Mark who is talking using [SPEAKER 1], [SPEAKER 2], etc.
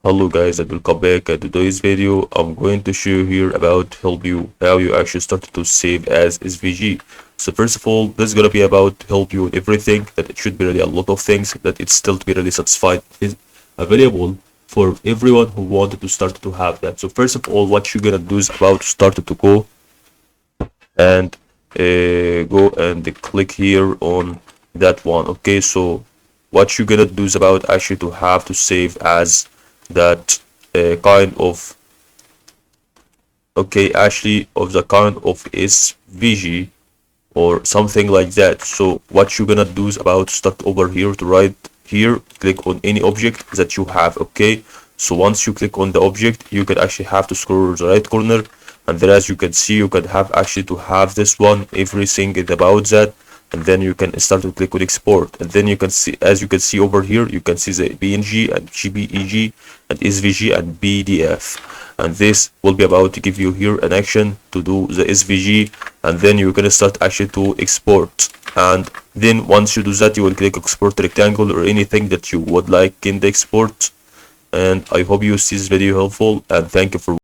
[SPEAKER 1] Hello guys and welcome back. In today's video I'm going to show you here about help you how you actually start to save as SVG. So first of all, this is gonna be about help you in everything that it should be really a lot of things that it's still to be really satisfied is available for everyone who wanted to start to have that. So first of all, what you're gonna do is about start to go and go and click here on that one. Okay, so what you're gonna do is about actually to have to save as that kind of actually of the kind of SVG or something like that. So what you're gonna do is about start over here to right here, click on any object that you have. Okay, so once you click on the object, you can actually have to scroll to the right corner, and then as you can see, you can have actually to have this one, everything is about that, and then you can start to click on export, and then you can see, as you can see over here, you can see the PNG and JPEG and SVG and PDF, and this will be about to give you here an action to do the SVG, and then you're gonna start actually to export. And then once you do that, you will click export rectangle or anything that you would like in the export. And I hope you see this video helpful, and thank you for